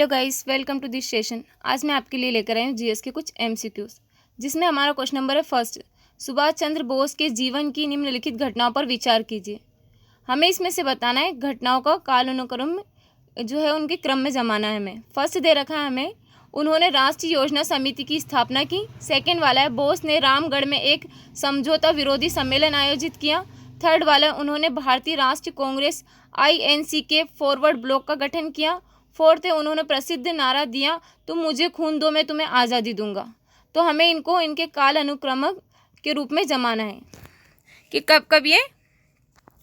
Hello guys, welcome to this session. आज मैं आपके लिए लेकर आई हूँ जीएस के कुछ एमसीक्यूज, जिसमें हमारा क्वेश्चन नंबर है फर्स्ट। सुभाष चंद्र बोस के जीवन की निम्नलिखित घटनाओं पर विचार कीजिए। हमें इसमें से बताना है घटनाओं का कालानुक्रम जो है उनके क्रम में जमाना है हमें। फर्स्ट दे रखा है हमें, उन्होंने राष्ट्रीय योजना समिति की स्थापना की। सेकेंड वाला है, बोस ने रामगढ़ में एक समझौता विरोधी सम्मेलन आयोजित किया। थर्ड वाला है, उन्होंने भारतीय राष्ट्रीय कांग्रेस INC के फॉरवर्ड ब्लॉक का गठन किया। फोर्थ है, उन्होंने प्रसिद्ध नारा दिया, तुम मुझे खून दो मैं तुम्हें आज़ादी दूंगा। तो हमें इनको इनके काल अनुक्रमक के रूप में जमाना है कि कब कब ये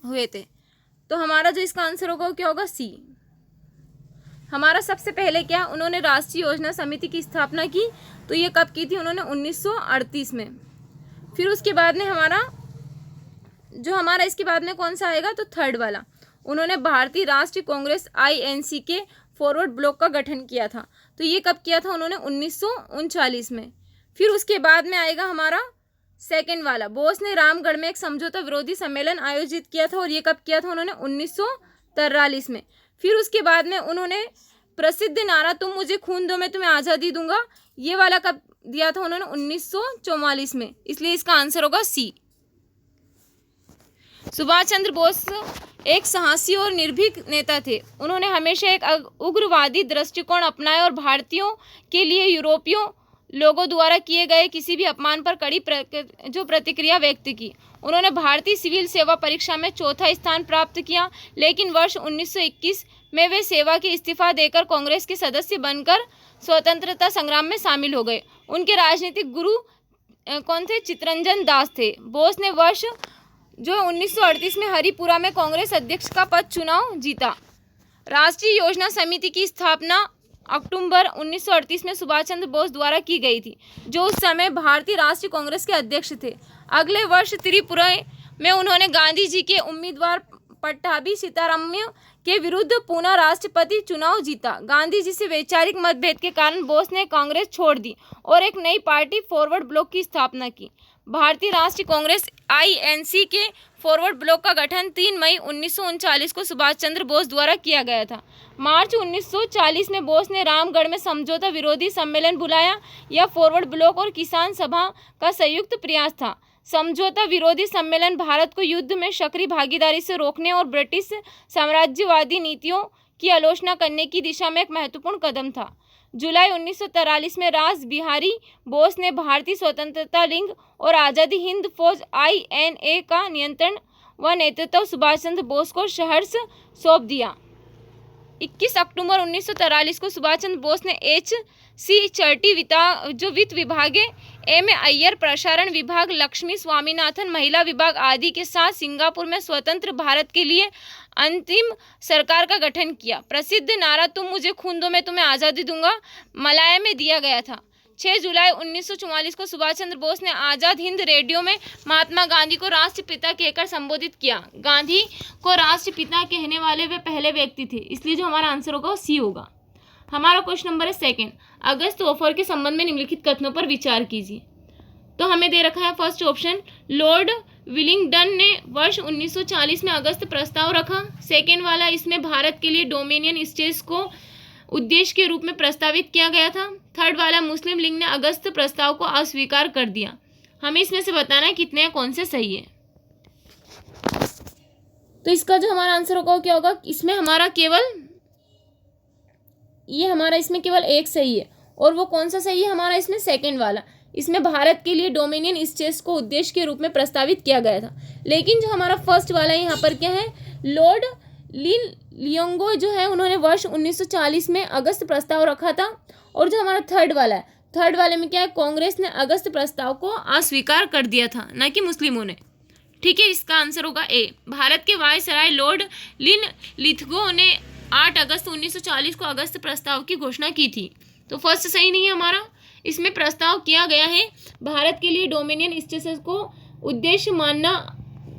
हुए थे। तो हमारा जो इसका आंसर होगा वो क्या होगा, सी। हमारा सबसे पहले क्या, उन्होंने राष्ट्रीय योजना समिति की स्थापना की। तो ये कब की थी, उन्होंने 1938 में। फिर उसके बाद में हमारा इसके बाद में कौन सा आएगा, तो थर्ड वाला, उन्होंने भारतीय राष्ट्रीय कांग्रेस INC के फॉरवर्ड ब्लॉक का गठन किया था। तो ये कब किया था, उन्होंने 1939 में। फिर उसके बाद में आएगा हमारा सेकेंड वाला, बोस ने रामगढ़ में एक समझौता विरोधी सम्मेलन आयोजित किया था। और ये कब किया था, उन्होंने 1943 में। फिर उसके बाद में उन्होंने प्रसिद्ध नारा तुम मुझे खून दो मैं तुम्हें आज़ादी दूंगा, ये वाला कब दिया था, उन्होंने 1944 में। इसलिए इसका आंसर होगा सी। सुभाष चंद्र बोस एक साहसी और निर्भीक नेता थे। उन्होंने हमेशा एक उग्रवादी दृष्टिकोण अपनाया और भारतीयों के लिए यूरोपियों लोगों द्वारा किए गए किसी भी अपमान पर कड़ी प्रतिक्रिया व्यक्त की। उन्होंने भारतीय सिविल सेवा परीक्षा में चौथा स्थान प्राप्त किया, लेकिन वर्ष 1921 में वे सेवा के इस्तीफा देकर कांग्रेस के सदस्य बनकर स्वतंत्रता संग्राम में शामिल हो गए। उनके राजनीतिक गुरु कौन थे, चित्तरंजन दास थे। बोस ने वर्ष 1938 में हरिपुरा में कांग्रेस अध्यक्ष का पद चुनाव जीता। राष्ट्रीय योजना समिति की स्थापना अक्टूबर 1938 में सुभाष चंद्र बोस द्वारा की गई थी, जो उस समय भारतीय राष्ट्रीय कांग्रेस के अध्यक्ष थे। अगले वर्ष त्रिपुरा में उन्होंने गांधी जी के उम्मीदवार पट्टाभी सीतारामैया के विरुद्ध पुनः राष्ट्रपति चुनाव जीता। गांधी जी से वैचारिक मतभेद के कारण बोस ने कांग्रेस छोड़ दी और एक नई पार्टी फॉरवर्ड ब्लॉक की स्थापना की। भारतीय राष्ट्रीय कांग्रेस INC के फॉरवर्ड ब्लॉक का गठन 3 मई 1939 को सुभाष चंद्र बोस द्वारा किया गया था। मार्च 1940 में बोस ने रामगढ़ में समझौता विरोधी सम्मेलन बुलाया। यह फॉरवर्ड ब्लॉक और किसान सभा का संयुक्त प्रयास था। समझौता विरोधी सम्मेलन भारत को युद्ध में सक्रिय भागीदारी से रोकने और ब्रिटिश साम्राज्यवादी नीतियों की आलोचना करने की दिशा में एक महत्वपूर्ण कदम था। जुलाई 1943 में रास बिहारी बोस ने भारतीय स्वतंत्रता लीग और आज़ादी हिंद फौज INA का नियंत्रण व नेतृत्व सुभाष चंद्र बोस को सहर्ष सौंप दिया। 21 अक्टूबर 1943 को सुभाष चंद्र बोस ने HC चर्टी वित्त विभाग, M अय्यर प्रसारण विभाग, लक्ष्मी स्वामीनाथन महिला विभाग आदि के साथ सिंगापुर में स्वतंत्र भारत के लिए अंतिम सरकार का गठन किया। प्रसिद्ध नारा तुम मुझे खून दो मैं तुम्हें आज़ादी दूंगा मलाया में दिया गया था। 6 जुलाई 1944 को सुभाष चंद्र बोस ने आज़ाद हिंद रेडियो में महात्मा गांधी को राष्ट्रपिता कहकर संबोधित किया। गांधी को राष्ट्रपिता कहने वाले वे पहले व्यक्ति थे, इसलिए जो हमारा आंसर होगा वो सी होगा। हमारा क्वेश्चन नंबर है सेकेंड, अगस्त ऑफर के संबंध में निम्नलिखित कथनों पर विचार कीजिए। तो हमें दे रखा है फर्स्ट ऑप्शन, लॉर्ड विलिंगडन ने वर्ष 1940 में अगस्त प्रस्ताव रखा। सेकेंड वाला, इसमें भारत के लिए डोमिनियन स्टेट्स को उद्देश्य के रूप में प्रस्तावित किया गया था। थर्ड वाला, मुस्लिम लीग ने अगस्त प्रस्ताव को अस्वीकार कर दिया। हमें इसमें से बताना है कितने कौन से सही है। तो इसका जो हमारा आंसर होगा क्या होगा, इसमें हमारा केवल इसमें केवल एक सही है। और वो कौन सा सही है हमारा, इसमें सेकेंड वाला, इसमें भारत के लिए डोमिनियन स्टेट्स को उद्देश्य के रूप में प्रस्तावित किया गया था। लेकिन जो हमारा फर्स्ट वाला है यहाँ पर क्या है, लॉर्ड लियोंगो जो है उन्होंने वर्ष 1940 में अगस्त प्रस्ताव रखा था। और जो हमारा थर्ड वाला है, थर्ड वाले में क्या है, कांग्रेस ने अगस्त प्रस्ताव को अस्वीकार कर दिया था, न कि मुस्लिमों ने। ठीक है, इसका आंसर होगा ए। भारत के वायसराय लॉर्ड लिथगो ने 8 अगस्त 1940 को अगस्त प्रस्ताव की घोषणा की थी। तो फर्स्ट सही नहीं है हमारा, इसमें प्रस्ताव किया गया है भारत के लिए डोमिनियन स्टेट्स को उद्देश्य मानना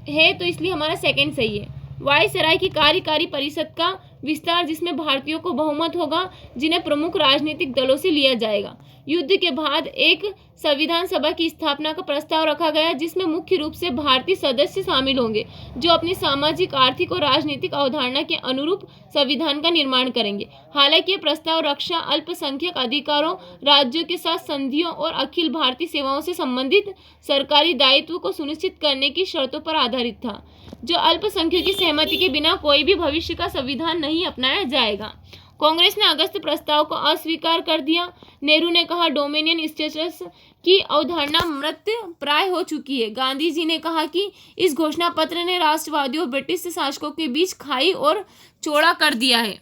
है, तो इसलिए हमारा सेकंड सही है। वायसराय की कार्यकारी परिषद का विस्तार जिसमें भारतीयों को बहुमत होगा, जिन्हें प्रमुख राजनीतिक दलों से लिया जाएगा। युद्ध के बाद एक संविधान सभा की स्थापना का प्रस्ताव रखा गया, जिसमें मुख्य रूप से भारतीय सदस्य शामिल होंगे, जो अपनी सामाजिक, आर्थिक और राजनीतिक अवधारणा के अनुरूप संविधान का निर्माण करेंगे। हालांकि यह प्रस्ताव रक्षा, अल्पसंख्यक अधिकारों, राज्यों के साथ संधियों और अखिल भारतीय सेवाओं से संबंधित सरकारी दायित्व को सुनिश्चित करने की शर्तों पर आधारित था, जो अल्पसंख्यकों की सहमति के बिना कोई भी भविष्य का संविधान नहीं अपनाया जाएगा। कांग्रेस ने अगस्त प्रस्ताव को अस्वीकार कर दिया। नेहरू ने कहा, डोमिनियन स्टेटस की अवधारणा मृत प्राय हो चुकी है। गांधी जी ने कहा कि इस घोषणा पत्र ने राष्ट्रवादियों और ब्रिटिश शासकों के बीच खाई और चौड़ा कर दिया है।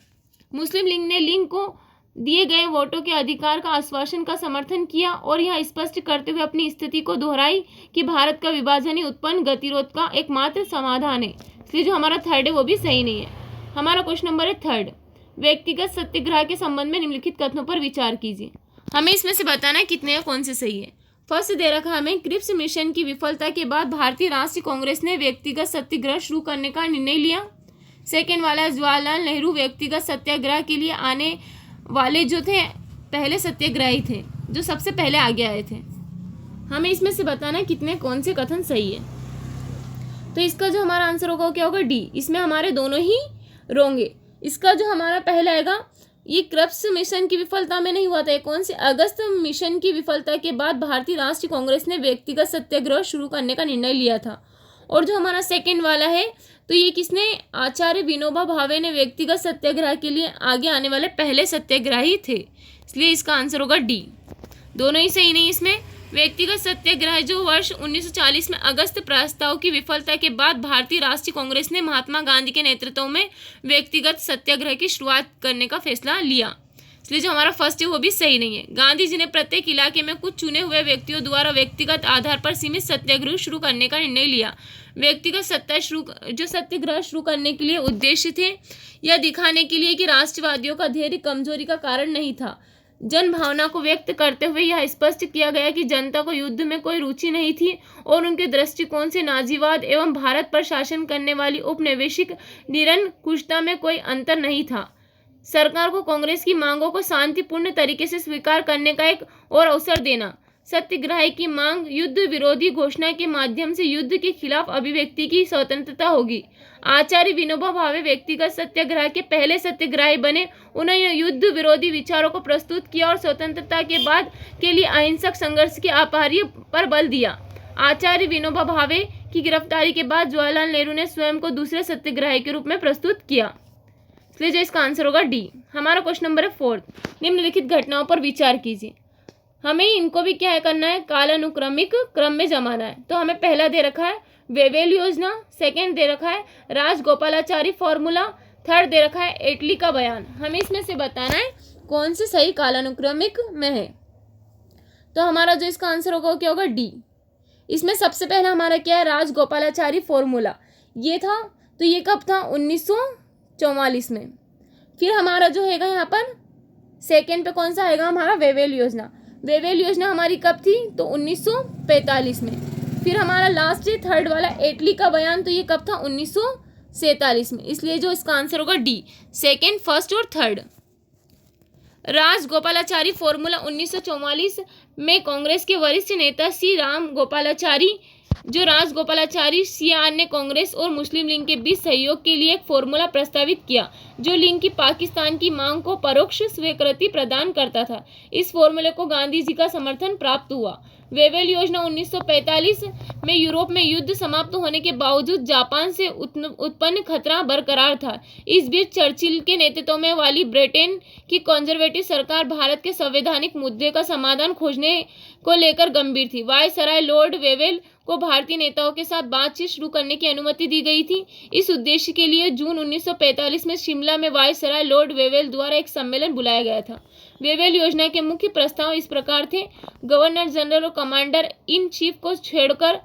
मुस्लिम लीग ने लिंग को दिए गए वोटों के अधिकार का आश्वासन का समर्थन किया और यह स्पष्ट करते हुए अपनी स्थिति को दोहराई कि भारत का विभाजन ही उत्पन्न गतिरोध का एकमात्र समाधान है। इसलिए जो हमारा थर्ड है वो भी सही नहीं है। हमारा क्वेश्चन नंबर है थर्ड, व्यक्तिगत सत्याग्रह के संबंध में निम्नलिखित कथनों पर विचार कीजिए। हमें इसमें से बताना है कितने या कौन से सही है। फर्स्ट दे रखा है हमें, क्रिप्स मिशन की विफलता के बाद भारतीय राष्ट्रीय कांग्रेस ने व्यक्तिगत सत्याग्रह शुरू करने का निर्णय लिया। सेकेंड वाला है, जवाहरलाल नेहरू व्यक्तिगत सत्याग्रह के लिए आने वाले जो थे पहले सत्याग्रही थे, जो सबसे पहले आगे आए थे। हमें इसमें से बताना है कितने कौन से कथन सही है। तो इसका जो हमारा आंसर होगा क्या होगा, डी। इसमें हमारे दोनों ही रोंग है। इसका जो हमारा पहला आएगा, ये क्रिप्स मिशन की विफलता में नहीं हुआ था। कौन से, अगस्त मिशन की विफलता के बाद भारतीय राष्ट्रीय कांग्रेस ने व्यक्तिगत सत्याग्रह शुरू करने का निर्णय लिया था। और जो हमारा सेकंड वाला है, तो ये किसने, आचार्य विनोबा भावे ने व्यक्तिगत सत्याग्रह के लिए आगे आने वाले पहले सत्याग्रही थे। इसलिए इसका आंसर होगा डी। दोनों ही सही नहीं। इसमें व्यक्तिगत सत्याग्रह जो वर्ष 1940 में अगस्त प्रस्ताव की विफलता के बाद भारतीय राष्ट्रीय कांग्रेस ने महात्मा गांधी के नेतृत्व में व्यक्तिगत सत्याग्रह की शुरुआत करने का फैसला लिया। इसलिए जो हमारा फर्स्ट है वो भी सही नहीं है। गांधी जी ने प्रत्येक इलाके में कुछ चुने हुए व्यक्तियों द्वारा व्यक्तिगत आधार पर सीमित सत्याग्रह शुरू करने का निर्णय लिया। व्यक्तिगत सत्याग्रह शुरू करने के लिए उद्देश्य थे यह दिखाने के लिए कि राष्ट्रवादियों का धैर्य कमजोरी का कारण नहीं था। जन भावना को व्यक्त करते हुए यह स्पष्ट किया गया कि जनता को युद्ध में कोई रुचि नहीं थी और उनके दृष्टिकोण से नाजीवाद एवं भारत पर शासन करने वाली उपनिवेशिक निरंकुशता में कोई अंतर नहीं था। सरकार को कांग्रेस की मांगों को शांतिपूर्ण तरीके से स्वीकार करने का एक और अवसर देना। सत्याग्रह की मांग युद्ध विरोधी घोषणा के माध्यम से युद्ध के खिलाफ अभिव्यक्ति की स्वतंत्रता होगी। आचार्य विनोबा भावे व्यक्तिगत सत्याग्रह के पहले सत्याग्रही बने। उन्होंने युद्ध विरोधी विचारों को प्रस्तुत किया और स्वतंत्रता के बाद के लिए अहिंसक संघर्ष के अपरिहार्य पर बल दिया। आचार्य विनोबा भावे की गिरफ्तारी के बाद जवाहरलाल नेहरू ने स्वयं को दूसरे सत्याग्रही के रूप में प्रस्तुत किया। इसलिए जो इसका आंसर होगा डी। हमारा क्वेश्चन नंबर है फोर्थ, निम्नलिखित घटनाओं पर विचार कीजिए। हमें इनको भी क्या करना है, कालानुक्रमिक क्रम में जमाना है। तो हमें पहला दे रखा है वेवेल योजना, सेकंड दे रखा है राजगोपालाचारी फॉर्मूला, थर्ड दे रखा है एटली का बयान। हमें इसमें से बताना है कौन से सही कालानुक्रमिक में है। तो हमारा जो इसका आंसर होगा क्या होगा, डी। इसमें सबसे पहला हमारा क्या है, राजगोपालाचारी फॉर्मूला। ये था, तो ये कब था, 1944 में। फिर हमारा जो है यहाँ पर सेकेंड पे कौन सा आएगा हमारा, वेवेल योजना। वेवेल योजना हमारी कब थी, तो 1945 में। फिर हमारा लास्ट है थर्ड वाला एटली का बयान, तो ये कब था, 1947 में। इसलिए जो इसका आंसर होगा डी, सेकेंड, फर्स्ट और थर्ड। राजगोपालाचारी फॉर्मूला 1944 में कांग्रेस के वरिष्ठ नेता सी राम गोपालाचारी, जो राजगोपालाचारी सीआर ने कांग्रेस और मुस्लिम लीग के बीच सहयोग के लिए एक फॉर्मूला प्रस्तावित किया, जो लीग की पाकिस्तान की मांग को परोक्ष स्वीकृति प्रदान करता था। इस फॉर्मूले को गांधी जी का समर्थन प्राप्त हुआ। वेवेल योजना 1945 में यूरोप में युद्ध समाप्त होने के बावजूद जापान से उत्पन्न खतरा बरकरार था। इस बीच चर्चिल के नेतृत्व में वाली ब्रिटेन की कंजर्वेटिव सरकार भारत के संवैधानिक मुद्दे का समाधान खोजने को लेकर गंभीर थी। वायसराय लॉर्ड वेवेल को भारतीय नेताओं के साथ बातचीत शुरू करने की अनुमति दी गई थी। इस उद्देश्य के लिए जून 1945 में शिमला में वायसराय लॉर्ड वेवेल द्वारा एक सम्मेलन बुलाया गया था। वेवेल योजना के मुख्य प्रस्ताव इस प्रकार थे, गवर्नर जनरल और कमांडर इन चीफ को छोड़कर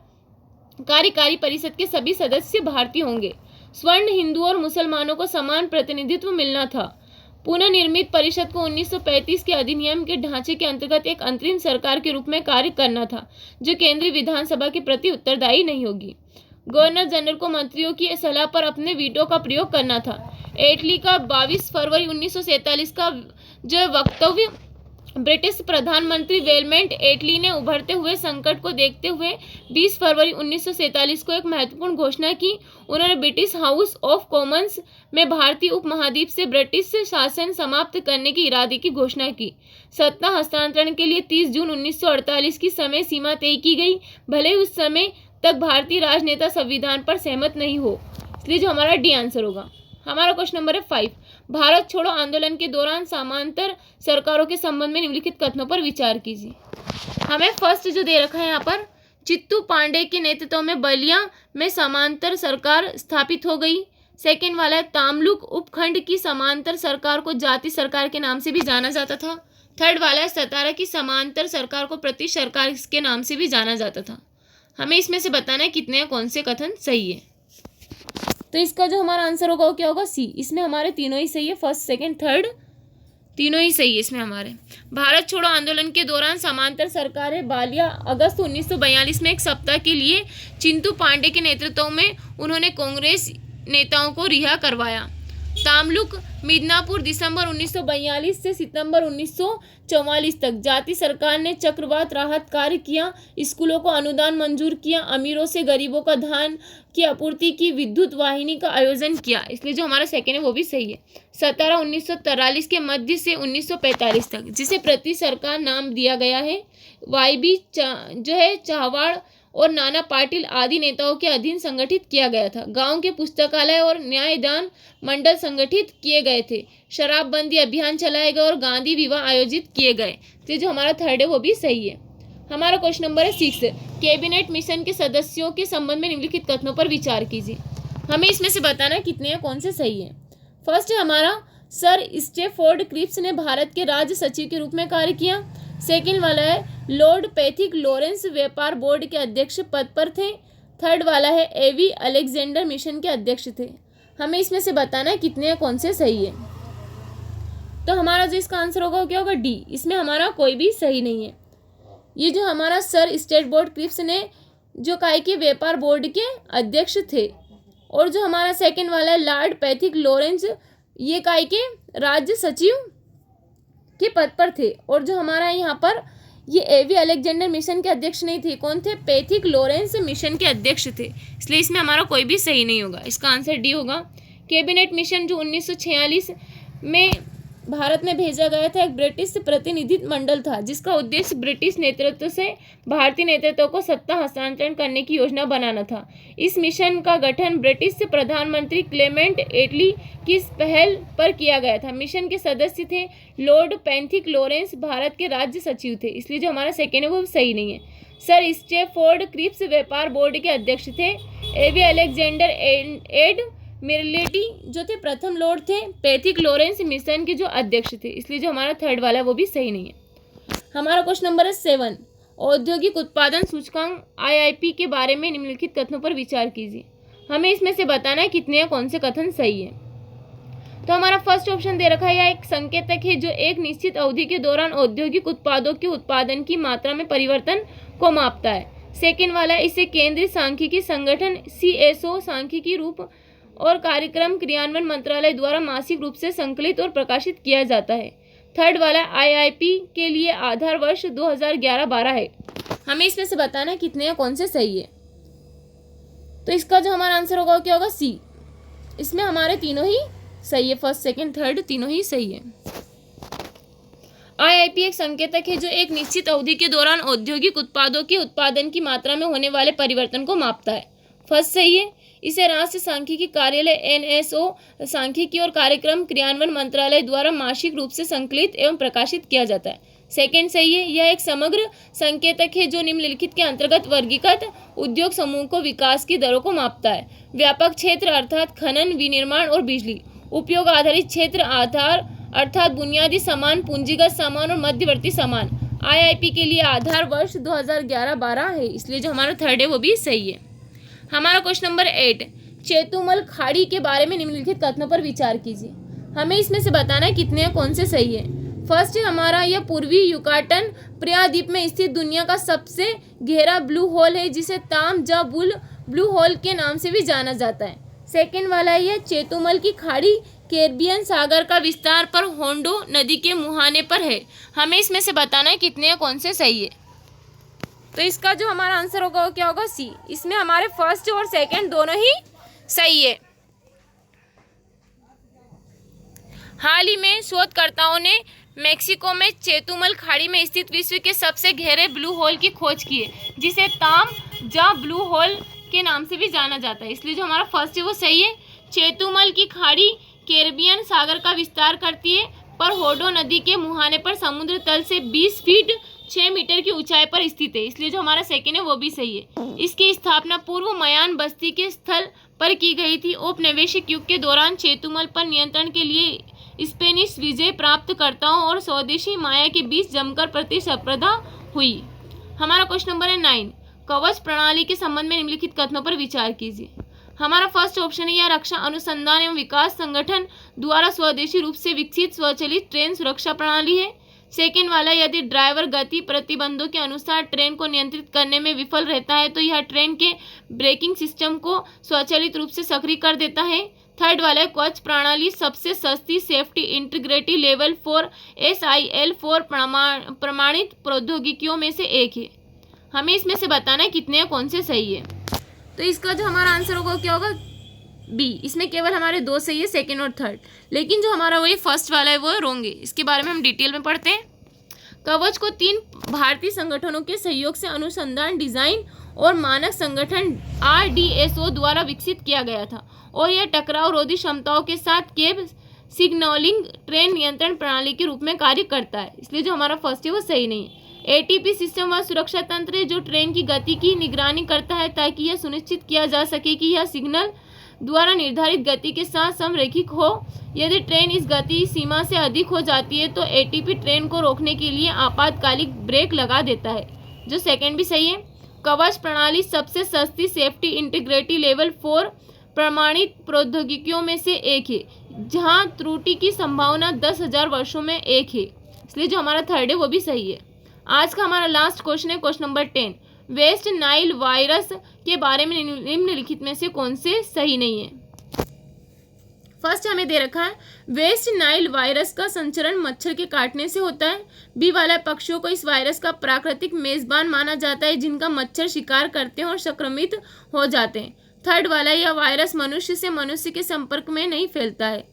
कार्यकारी परिषद के सभी सदस्य भारतीय होंगे। स्वर्ण हिंदुओं और मुसलमानों को समान प्रतिनिधित्व मिलना था। पुनर्निर्मित परिषद को 1935 के अधिनियम के ढांचे के अंतर्गत एक अंतरिम सरकार के रूप में कार्य करना था, जो केंद्रीय विधानसभा के प्रति उत्तरदायी नहीं होगी। गवर्नर जनरल को मंत्रियों की सलाह पर अपने वीटो का प्रयोग करना था। एटली का 22 फरवरी 1947 का जो वक्तव्य ब्रिटिश प्रधानमंत्री वेलमेंट एटली ने उभरते हुए संकट को देखते हुए 20 फरवरी 1947 को एक महत्वपूर्ण घोषणा की। उन्होंने ब्रिटिश हाउस ऑफ कॉमन्स में भारतीय उपमहाद्वीप से ब्रिटिश शासन समाप्त करने के इरादे की घोषणा की। सत्ता हस्तांतरण के लिए 30 जून 1948 की समय सीमा तय की गई, भले ही उस समय तक भारतीय राजनेता संविधान पर सहमत नहीं हो। इसलिए जो हमारा डी आंसर होगा। हमारा क्वेश्चन नंबर है 5। भारत छोड़ो आंदोलन के दौरान समांतर सरकारों के संबंध में निम्नलिखित कथनों पर विचार कीजिए। हमें फर्स्ट जो दे रखा है यहाँ पर, चित्तू पांडे के नेतृत्व में बलिया में समांतर सरकार स्थापित हो गई। सेकेंड वाला है, तामलुक उपखंड की समांतर सरकार को जाति सरकार के नाम से भी जाना जाता था। थर्ड वाला है, सतारा की समांतर सरकार को ब्रिटिश सरकार के नाम से भी जाना जाता था। हमें इसमें से बताना है कितने कौन से कथन सही है। तो इसका जो हमारा आंसर होगा वो क्या होगा, सी। इसमें हमारे तीनों ही सही है, फर्स्ट सेकंड थर्ड तीनों ही सही है इसमें हमारे। भारत छोड़ो आंदोलन के दौरान समांतर सरकारें बालिया अगस्त 1942 में एक सप्ताह के लिए चिंतू पांडे के नेतृत्व में उन्होंने कांग्रेस नेताओं को रिहा करवाया। तामलुक मिदनापुर दिसंबर 1942 से सितंबर 1944 तक जाति सरकार ने चक्रवात राहत कार्य किया, स्कूलों को अनुदान मंजूर किया, अमीरों से गरीबों का धान की आपूर्ति की, विद्युत वाहिनी का आयोजन किया। इसलिए जो हमारा सेकेंड है वो भी सही है। 17 1943 के मध्य से 1945 तक, जिसे प्रति सरकार नाम दिया गया है, वाईबी जो है चाहवाड़ और नाना पाटिल आदि नेताओं के अधीन संगठित किया गया था। गांव के पुस्तकालय और न्यायदान मंडल संगठित किए गए थे। शराबबंदी अभियान चलाए गए और गांधी विवाह आयोजित किए गए। तो जो हमारा थर्ड है वो भी सही है। हमारा क्वेश्चन नंबर है 6। कैबिनेट मिशन के सदस्यों के संबंध में निम्नलिखित कथनों पर विचार कीजिए। हमें इसमें से बताना कितने हैं कौन से सही है। फर्स्ट है हमारा, सर स्टेफोर्ड क्रिप्स ने भारत के राज्य सचिव के रूप में कार्य किया। सेकेंड वाला है, लॉर्ड पैथिक लॉरेंस व्यापार बोर्ड के अध्यक्ष पद पर थे। थर्ड वाला है, एवी अलेक्जेंडर मिशन के अध्यक्ष थे। हमें इसमें से बताना है कितने हैं कौन से सही है। तो हमारा जो इसका आंसर होगा वो क्या होगा, डी। इसमें हमारा कोई भी सही नहीं है। ये जो हमारा सर स्टेफोर्ड क्रिप्स ने जो काय के व्यापार बोर्ड के अध्यक्ष थे, और जो हमारा सेकेंड वाला है लॉर्ड पैथिक लॉरेंस, ये काय के राज्य सचिव के पद पर थे। और जो हमारा यहाँ पर ये एवी अलेक्जेंडर मिशन के अध्यक्ष नहीं थे, कौन थे, पैथिक लॉरेंस मिशन के अध्यक्ष थे। इसलिए इसमें हमारा कोई भी सही नहीं होगा। इसका आंसर डी होगा। कैबिनेट मिशन जो 1946 में भारत में भेजा गया था, एक ब्रिटिश प्रतिनिधि मंडल था, जिसका उद्देश्य ब्रिटिश नेतृत्व से भारतीय नेतृत्व को सत्ता हस्तांतरण करने की योजना बनाना था। इस मिशन का गठन ब्रिटिश प्रधानमंत्री क्लेमेंट एटली की पहल पर किया गया था। मिशन के सदस्य थे लॉर्ड पैथिक लॉरेंस, भारत के राज्य सचिव थे। इसलिए जो हमारा सेकेंड है वो सही नहीं है। सर स्टेफोर्ड क्रिप्स व्यापार बोर्ड के अध्यक्ष थे। एवी अलेक्जेंडर एड मिरलेटी जो थे प्रथम लॉर्ड थे। पैथिक लॉरेंस मिशन के जो अध्यक्ष थे। इसलिए जो हमारा थर्ड वाला है वो भी सही नहीं है। हमारा क्वेश्चन नंबर है 7। औद्योगिक उत्पादन सूचकांक IIP के बारे में निम्नलिखित कथनों पर विचार कीजिए। हमें इसमें से बताना है कितने या कौन से कथन सही है। तो हमारा फर्स्ट ऑप्शन दे रखा है, यह एक संकेतक है जो एक निश्चित अवधि के दौरान औद्योगिक उत्पादों के उत्पादन की मात्रा में परिवर्तन को मापता है। सेकेंड वाला है, इसे केंद्रीय सांख्यिकी संगठन CSO सांख्यिकी रूप और कार्यक्रम क्रियान्वयन मंत्रालय द्वारा मासिक रूप से संकलित और प्रकाशित किया जाता है। थर्ड वाला IIP के लिए आधार वर्ष 2011-12 है। हमें इसमें से बताना है कितने या कौन से सही है। तो इसका जो हमारा आंसर होगा क्या होगा, सी। इसमें हमारे तीनों ही सही है, फर्स्ट सेकंड थर्ड तीनों ही सही है। IIP एक संकेतक है जो एक निश्चित अवधि के दौरान औद्योगिक उत्पादों के उत्पादन की मात्रा में होने वाले परिवर्तन को मापता है। फर्स्ट सही है। इसे राष्ट्रीय सांख्यिकी कार्यालय NSO सांख्यिकी और कार्यक्रम क्रियान्वयन मंत्रालय द्वारा मासिक रूप से संकलित एवं प्रकाशित किया जाता है। सेकेंड सही है। यह एक समग्र संकेतक है जो निम्नलिखित के अंतर्गत वर्गीकृत उद्योग समूह को विकास की दरों को मापता है। व्यापक क्षेत्र अर्थात खनन, विनिर्माण और बिजली, उपयोग आधारित क्षेत्र आधार अर्थात बुनियादी सामान, पूंजीगत सामान और मध्यवर्ती सामान। IIP के लिए आधार वर्ष 2011-12 है। इसलिए जो हमारा थर्ड है वो भी सही है। हमारा क्वेश्चन नंबर 8, चेतुमल खाड़ी के बारे में निम्नलिखित कथनों पर विचार कीजिए। हमें इसमें से बताना है कितने कौन से सही है। फर्स्ट है हमारा, यह पूर्वी युकाटन प्रायद्वीप में स्थित दुनिया का सबसे गहरा ब्लू होल है, जिसे ताम जा बुल ब्लू होल के नाम से भी जाना जाता है। सेकेंड वाला है, यह चेतुमल की खाड़ी कैरिबियन सागर का विस्तार पर होंडो नदी के मुहाने पर है। हमें इसमें से बताना है कितने कौन से सही है। तो इसका जो हमारा आंसर होगा वो क्या होगा, सी। इसमें हमारे फर्स्ट और सेकंड दोनों ही सही है। हाल ही में शोधकर्ताओं ने मेक्सिको में चेतुमल खाड़ी में स्थित विश्व के सबसे गहरे ब्लू होल की खोज की है, जिसे तामजा ब्लू होल के नाम से भी जाना जाता है। इसलिए जो हमारा फर्स्ट है वो सही है। चेतुमल की खाड़ी कैरिबियन सागर का विस्तार करती है, पर होंडो नदी के मुहाने पर समुद्र तल से 20 फीट 6 मीटर की ऊंचाई पर स्थित है। इसलिए जो हमारा सेकेंड है वो भी सही है। इसकी स्थापना पूर्व मयान बस्ती के स्थल पर की गई थी। औपनिवेशिक युग के दौरान चेतुमल पर नियंत्रण के लिए स्पेनिश विजय प्राप्तकर्ताओं और स्वदेशी माया के बीच जमकर प्रतिस्पर्धा हुई। हमारा क्वेश्चन नंबर है 9। कवच प्रणाली के संबंध में निम्नलिखित कथनों पर विचार कीजिए। हमारा फर्स्ट ऑप्शन है, यह रक्षा अनुसंधान एवं विकास संगठन द्वारा स्वदेशी रूप से विकसित स्वचालित ट्रेन सुरक्षा प्रणाली है। सेकेंड वाला, यदि ड्राइवर गति प्रतिबंधों के अनुसार ट्रेन को नियंत्रित करने में विफल रहता है तो यह ट्रेन के ब्रेकिंग सिस्टम को स्वचालित रूप से सक्रिय कर देता है। थर्ड वाला, कवच प्रणाली सबसे सस्ती सेफ्टी इंटीग्रिटी लेवल 4 SIL 4 प्रमाणित प्रौद्योगिकियों में से एक है। हमें इसमें से बताना है कितने कौन से सही है। तो इसका जो हमारा आंसर होगा क्या होगा, बी। इसमें केवल हमारे 2 सही है, सेकेंड और थर्ड। लेकिन जो हमारा वही फर्स्ट वाला है वो रॉन्ग है। इसके बारे में हम डिटेल में पढ़ते हैं। कवच को 3 भारतीय संगठनों के सहयोग से अनुसंधान डिजाइन और मानक संगठन RDSO द्वारा विकसित किया गया था और यह टकराव रोधी क्षमताओं के साथ केब सिग्नलिंग ट्रेन नियंत्रण प्रणाली के रूप में कार्य करता है। इसलिए जो हमारा फर्स्ट है वो सही नहीं है। ATP सिस्टम वह सुरक्षा तंत्र है जो ट्रेन की गति की निगरानी करता है ताकि यह सुनिश्चित किया जा सके कि यह सिग्नल द्वारा निर्धारित गति के साथ समरेखिक हो। यदि ट्रेन इस गति सीमा से अधिक हो जाती है तो ATP ट्रेन को रोकने के लिए आपातकालिक ब्रेक लगा देता है। जो सेकंड भी सही है। कवच प्रणाली सबसे सस्ती सेफ्टी इंटीग्रिटी लेवल 4 प्रमाणित प्रौद्योगिकियों में से एक है, जहां त्रुटि की संभावना 10,000 वर्षों में एक है। इसलिए जो हमारा थर्ड है वो भी सही है। आज का हमारा लास्ट क्वेश्चन है, question number 10। West Nile virus के बारे में निम्नलिखित में से कौन से सही नहीं है। फर्स्ट हमें दे रखा है, वेस्ट नाइल वायरस का संचरण मच्छर के काटने से होता है। बी वाला, पक्षियों को इस वायरस का प्राकृतिक मेजबान माना जाता है जिनका मच्छर शिकार करते हैं और संक्रमित हो जाते हैं। थर्ड वाला, यह वायरस मनुष्य से मनुष्य के संपर्क में नहीं फैलता है।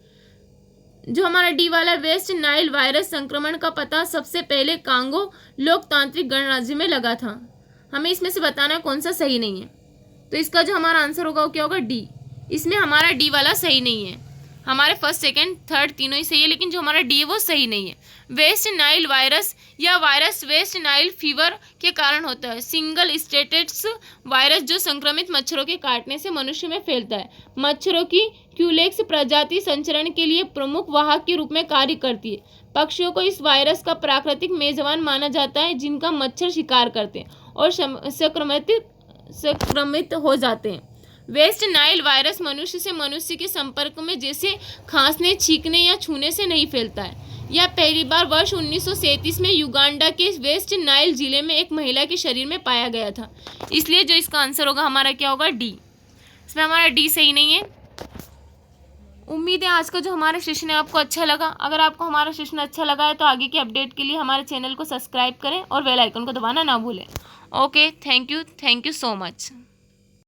जो हमारा डी वाला, वेस्ट नाइल वायरस संक्रमण का पता सबसे पहले कांगो लोकतांत्रिक गणराज्य में लगा था। हमें इसमें से बताना कौन सा सही नहीं है। तो इसका जो हमारा आंसर होगा वो क्या होगा, डी। इसमें हमारा डी वाला सही नहीं है। हमारे फर्स्ट सेकंड थर्ड तीनों ही सही है, लेकिन जो हमारा डी है वो सही नहीं है। वेस्ट नाइल वायरस, यह वायरस वेस्ट नाइल फीवर के कारण होता है। सिंगल स्टेटस वायरस जो संक्रमित मच्छरों के काटने से मनुष्य में फैलता है। मच्छरों की क्यूलेक्स प्रजाति संचरण के लिए प्रमुख वाहक के रूप में कार्य करती है। पक्षियों को इस वायरस का प्राकृतिक मेजबान माना जाता है जिनका मच्छर शिकार करते हैं और संक्रमित हो जाते हैं। वेस्ट नाइल वायरस मनुष्य से मनुष्य के संपर्क में जैसे खांसने, छींकने या छूने से नहीं फैलता है। यह पहली बार वर्ष 1937 में युगांडा के वेस्ट नाइल जिले में एक महिला के शरीर में पाया गया था। इसलिए जो इसका आंसर होगा हमारा क्या होगा, डी। इसमें हमारा डी सही नहीं है। उम्मीद है आज का जो हमारा सेशन है आपको अच्छा लगा। अगर आपको हमारा सेशन अच्छा लगा है तो आगे के अपडेट के लिए हमारे चैनल को सब्सक्राइब करें और बेल आइकन को दबाना ना भूलें। Okay, thank you so much.